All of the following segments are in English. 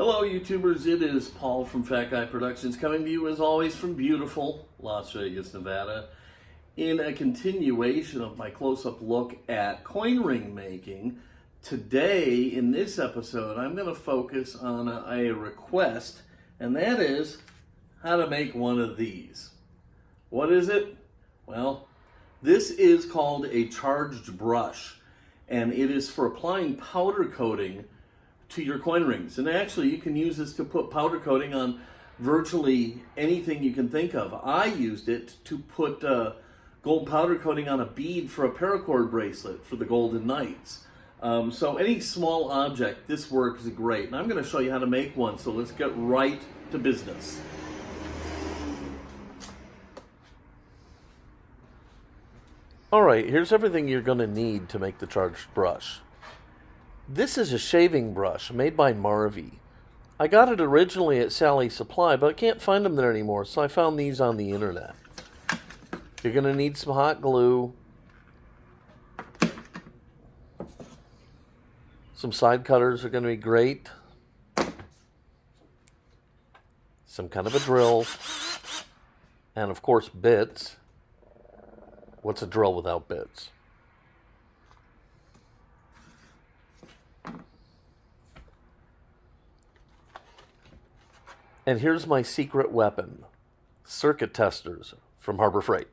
Hello YouTubers, it is Paul from Fat Guy Productions coming to you as always from beautiful Las Vegas, Nevada in a continuation of my close-up look at coin ring making. Today in this episode I'm going to focus on a request, and that is how to make one of these. What is it? Well, this is called a charged brush, and it is for applying powder coating to your coin rings. And actually you can use this to put powder coating on virtually anything you can think of. I used it to put gold powder coating on a bead for a paracord bracelet for the Golden Knights. So any small object, this works great. And I'm going to show you how to make one, so let's get right to business. Alright, here's everything you're going to need to make the charged brush. This is a shaving brush made by Marvy. I got it originally at Sally's Supply, but I can't find them there anymore, so I found these on the internet. You're going to need some hot glue, some side cutters are going to be great, some kind of a drill, and of course bits. What's a drill without bits? And here's my secret weapon, circuit testers from Harbor Freight.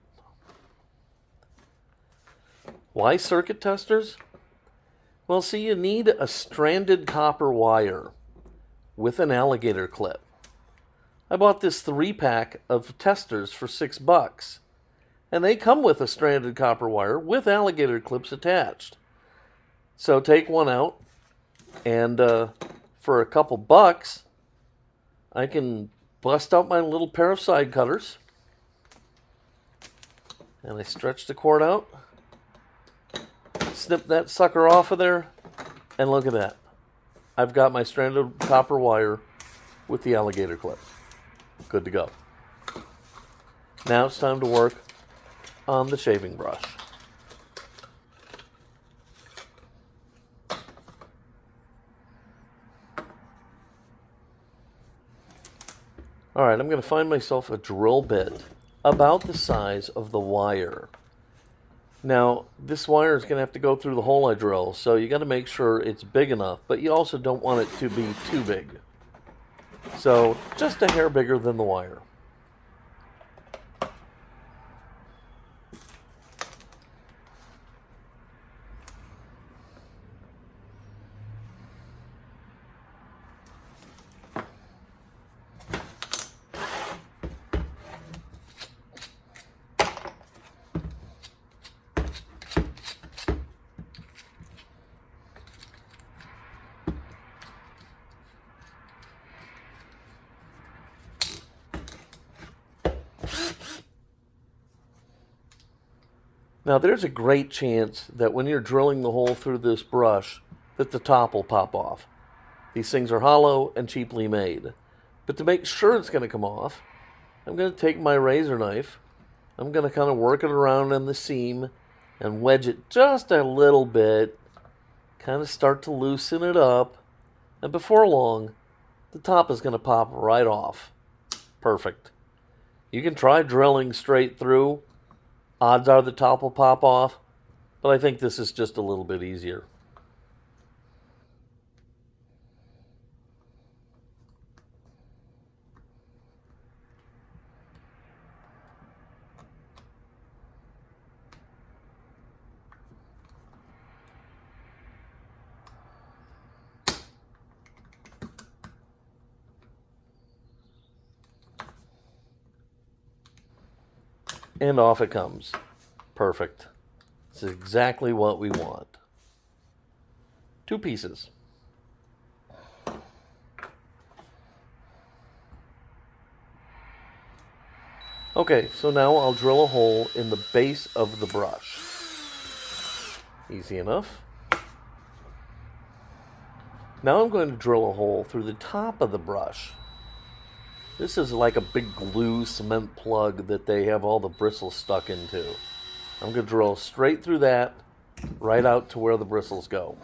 Why circuit testers? Well, see, you need a stranded copper wire with an alligator clip. I bought this 3-pack of testers for $6, and they come with a stranded copper wire with alligator clips attached. So take one out, and for a couple bucks, I can bust out my little pair of side cutters, and I stretch the cord out, snip that sucker off of there, and look at that. I've got my stranded copper wire with the alligator clip. Good to go. Now it's time to work on the shaving brush. Alright, I'm going to find myself a drill bit about the size of the wire. Now, this wire is going to have to go through the hole I drill, so you got to make sure it's big enough, but you also don't want it to be too big. So, just a hair bigger than the wire. Now there's a great chance that when you're drilling the hole through this brush that the top will pop off. These things are hollow and cheaply made. But to make sure it's going to come off, I'm going to take my razor knife, I'm going to kind of work it around in the seam and wedge it just a little bit, kind of start to loosen it up, and before long the top is going to pop right off. Perfect. You can try drilling straight through. Odds are the top will pop off, but I think this is just a little bit easier. And off it comes. Perfect. This is exactly what we want. 2 pieces. Okay, so now I'll drill a hole in the base of the brush. Easy enough. Now I'm going to drill a hole through the top of the brush. This is like a big glue cement plug that they have all the bristles stuck into. I'm going to drill straight through that, right out to where the bristles go.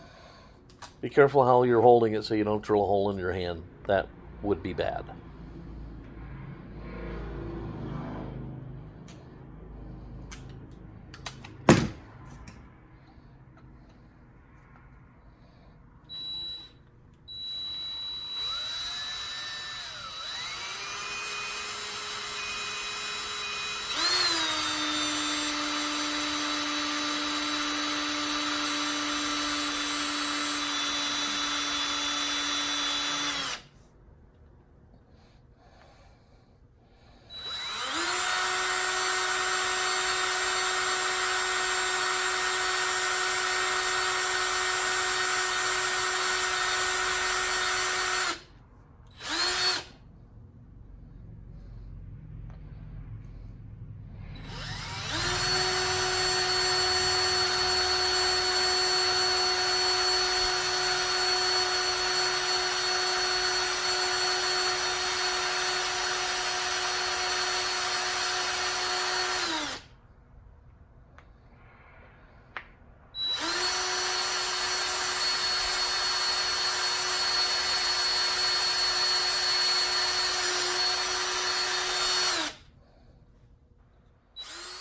Be careful how you're holding it so you don't drill a hole in your hand. that would be bad.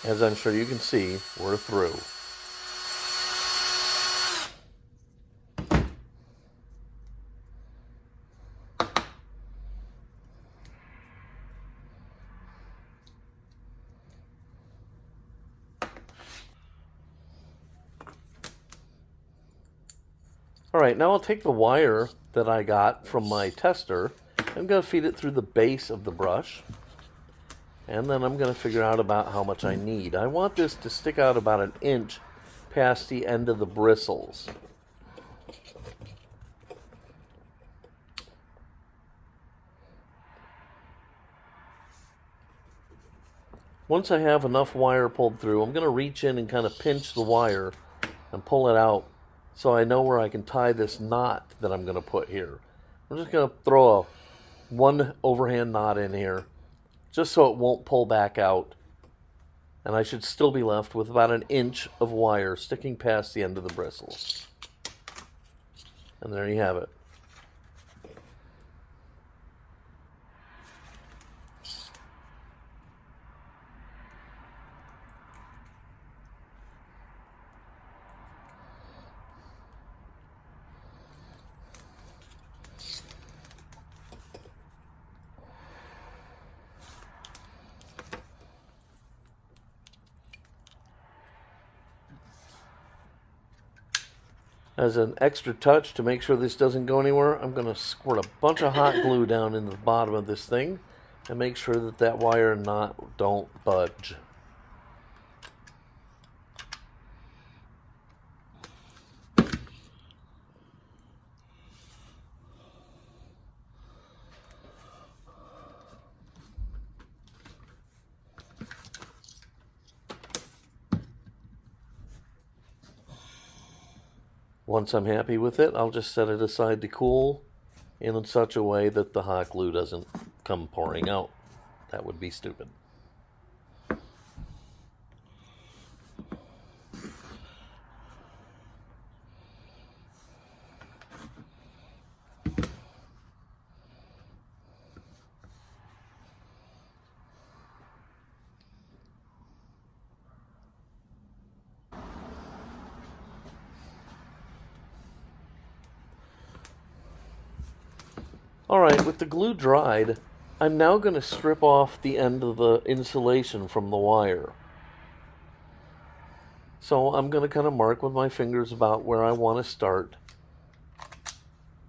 As I'm sure you can see, we're through. Alright, now I'll take the wire that I got from my tester. I'm going to feed it through the base of the brush. And then I'm going to figure out about how much I need. I want this to stick out about 1 inch past the end of the bristles. Once I have enough wire pulled through, I'm going to reach in and kind of pinch the wire and pull it out so I know where I can tie this knot that I'm going to put here. I'm just going to throw one overhand knot in here, just so it won't pull back out. And I should still be left with about 1 inch of wire sticking past the end of the bristles. And there you have it. As an extra touch to make sure this doesn't go anywhere, I'm going to squirt a bunch of hot glue down in the bottom of this thing and make sure that that wire and knot don't budge. Once I'm happy with it, I'll just set it aside to cool in such a way that the hot glue doesn't come pouring out. That would be stupid. Alright, with the glue dried, I'm now going to strip off the end of the insulation from the wire. So I'm going to kind of mark with my fingers about where I want to start.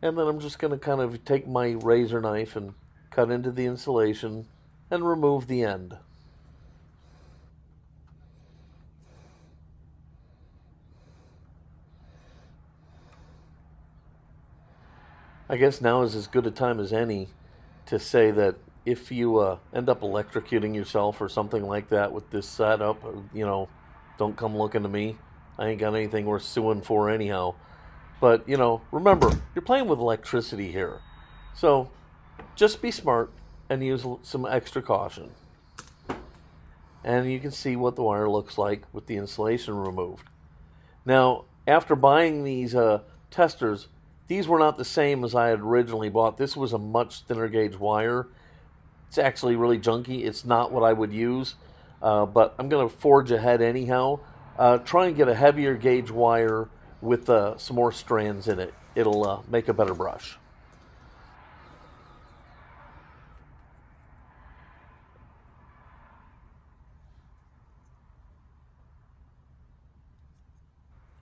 And then I'm just going to kind of take my razor knife and cut into the insulation and remove the end. I guess now is as good a time as any to say that if you end up electrocuting yourself or something like that with this setup, don't come looking to me. I ain't got anything worth suing for anyhow. But, remember, you're playing with electricity here. So, just be smart and use some extra caution. And you can see what the wire looks like with the insulation removed. Now, after buying these testers, These were not the same as I had originally bought. This was a much thinner gauge wire. It's actually really junky. It's not what I would use, but I'm going to forge ahead anyhow. Try and get a heavier gauge wire with some more strands in it. It'll make a better brush.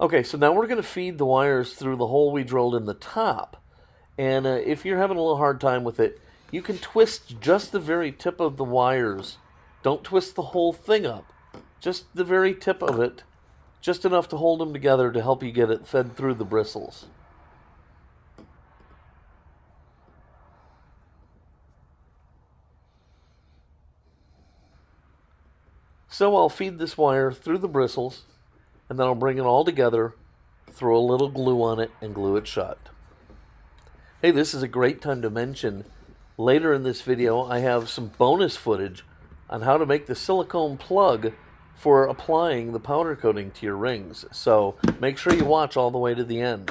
Okay, so now we're going to feed the wires through the hole we drilled in the top. And if you're having a little hard time with it, you can twist just the very tip of the wires. Don't twist the whole thing up. Just the very tip of it. Just enough to hold them together to help you get it fed through the bristles. So I'll feed this wire through the bristles, and then I'll bring it all together, throw a little glue on it, and glue it shut. Hey, this is a great time to mention, later in this video I have some bonus footage on how to make the silicone plug for applying the powder coating to your rings. So make sure you watch all the way to the end.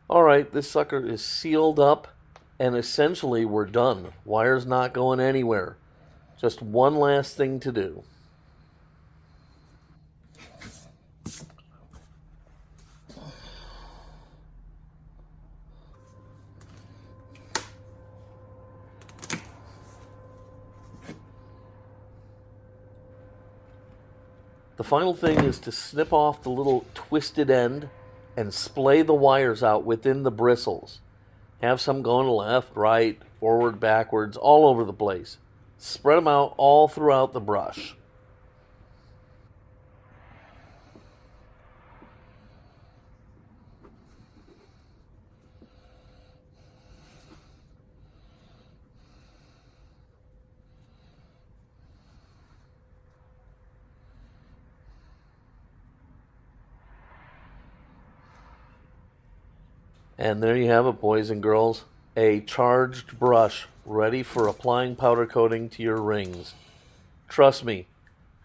Alright, this sucker is sealed up, and essentially we're done. Wire's not going anywhere. Just one last thing to do. The final thing is to snip off the little twisted end and splay the wires out within the bristles. Have some going left, right, forward, backwards, all over the place. Spread them out all throughout the brush. And there you have it, boys and girls. A charged brush ready for applying powder coating to your rings. Trust me,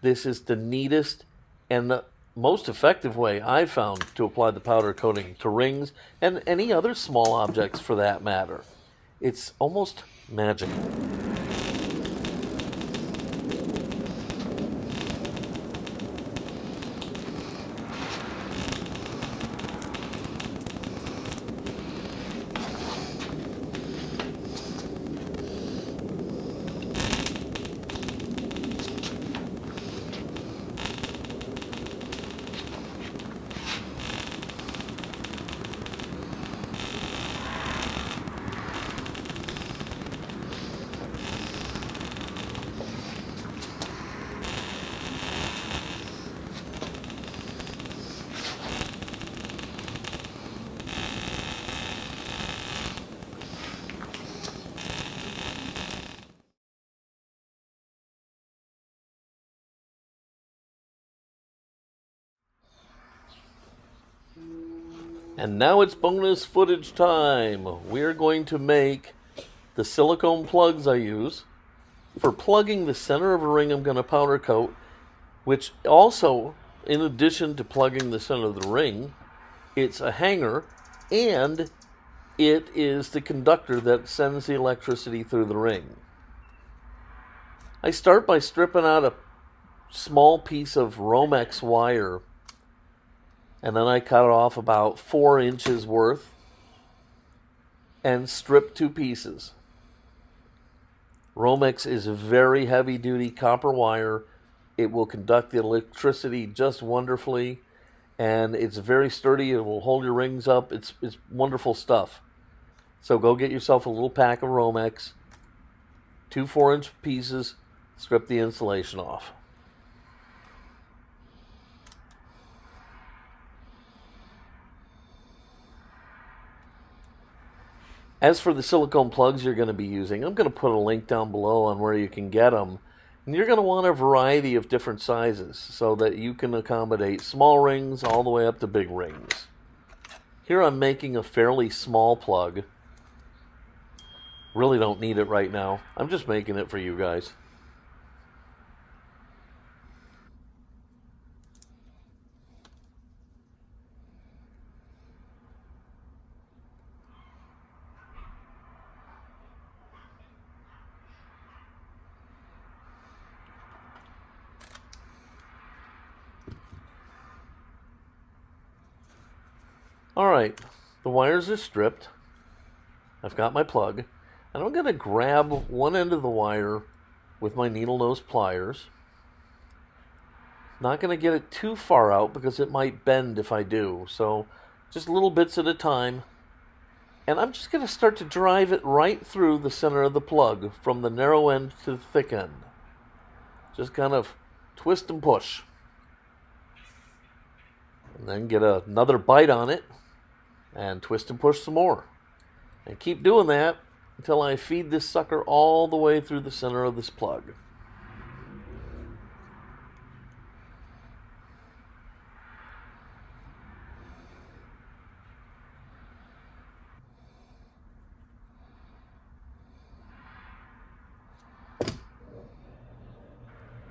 this is the neatest and the most effective way I've found to apply the powder coating to rings and any other small objects for that matter. It's almost magic. And now it's bonus footage time. We're going to make the silicone plugs I use. For plugging the center of a ring, I'm going to powder coat, which also, in addition to plugging the center of the ring, it's a hanger, and it is the conductor that sends the electricity through the ring. I start by stripping out a small piece of Romex wire, and then I cut off about 4 inches worth and strip 2 pieces. Romex is a very heavy duty copper wire. It will conduct the electricity just wonderfully, and it's very sturdy. It will hold your rings up. It's wonderful stuff. So go get yourself a little pack of Romex, 2 4-inch pieces, strip the insulation off. As for the silicone plugs you're going to be using, I'm going to put a link down below on where you can get them. And you're going to want a variety of different sizes so that you can accommodate small rings all the way up to big rings. Here I'm making a fairly small plug. Really don't need it right now. I'm just making it for you guys. All right, the wires are stripped. I've got my plug, and I'm going to grab one end of the wire with my needle nose pliers. Not going to get it too far out because it might bend if I do, so just little bits at a time. And I'm just going to start to drive it right through the center of the plug from the narrow end to the thick end. Just kind of twist and push. And then get another bite on it and twist and push some more. And keep doing that until I feed this sucker all the way through the center of this plug.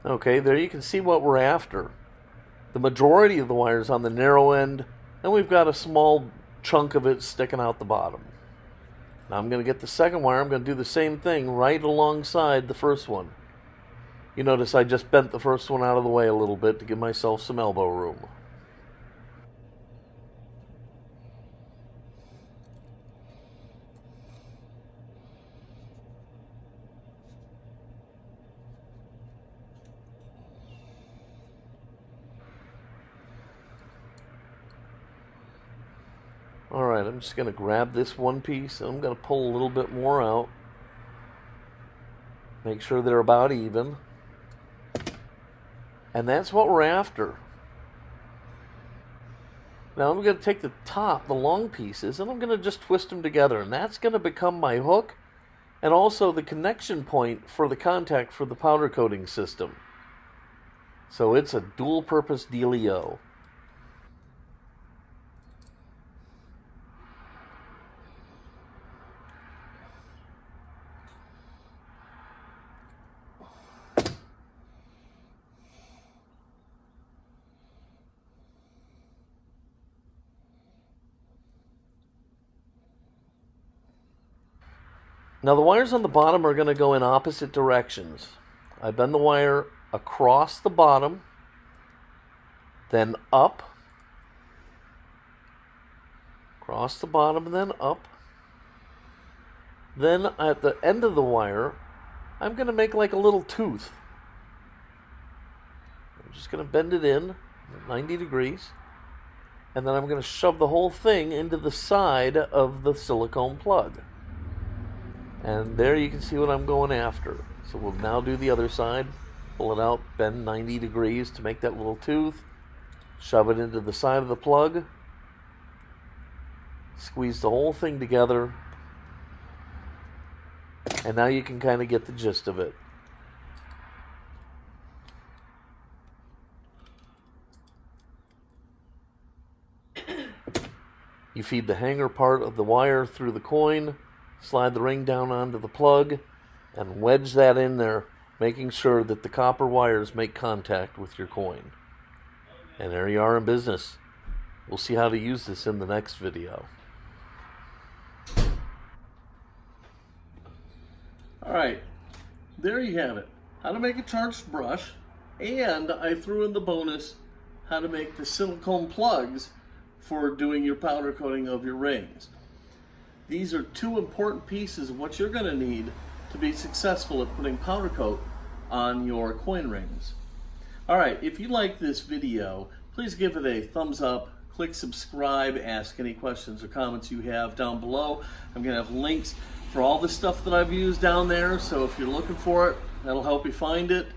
Okay, there you can see what we're after. The majority of the wire is on the narrow end, and we've got a small chunk of it sticking out the bottom. Now I'm going to get the second wire. I'm going to do the same thing right alongside the first one. You notice I just bent the first one out of the way a little bit to give myself some elbow room. Alright, I'm just going to grab this one piece and I'm going to pull a little bit more out. Make sure they're about even. And that's what we're after. Now I'm going to take the top, the long pieces, and I'm going to just twist them together. And that's going to become my hook and also the connection point for the contact for the powder coating system. So it's a dual purpose dealio. Now the wires on the bottom are going to go in opposite directions. I bend the wire across the bottom, then up, across the bottom, and then up. Then at the end of the wire, I'm going to make like a little tooth. I'm just going to bend it in at 90 degrees, and then I'm going to shove the whole thing into the side of the silicone plug. And there you can see what I'm going after. So we'll now do the other side. Pull it out, bend 90 degrees to make that little tooth. Shove it into the side of the plug. Squeeze the whole thing together. And now you can kind of get the gist of it. You feed the hanger part of the wire through the coin. Slide the ring down onto the plug and wedge that in there, making sure that the copper wires make contact with your coin. And there you are in business. We'll see how to use this in the next video. Alright, there you have it. How to make a charged brush, and I threw in the bonus how to make the silicone plugs for doing your powder coating of your rings. These are two important pieces of what you're going to need to be successful at putting powder coat on your coin rings. Alright, if you like this video, please give it a thumbs up, click subscribe, ask any questions or comments you have down below. I'm going to have links for all the stuff that I've used down there, so if you're looking for it, that'll help you find it.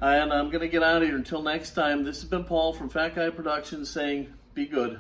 And I'm going to get out of here. Until next time, this has been Paul from Fat Guy Productions saying, be good.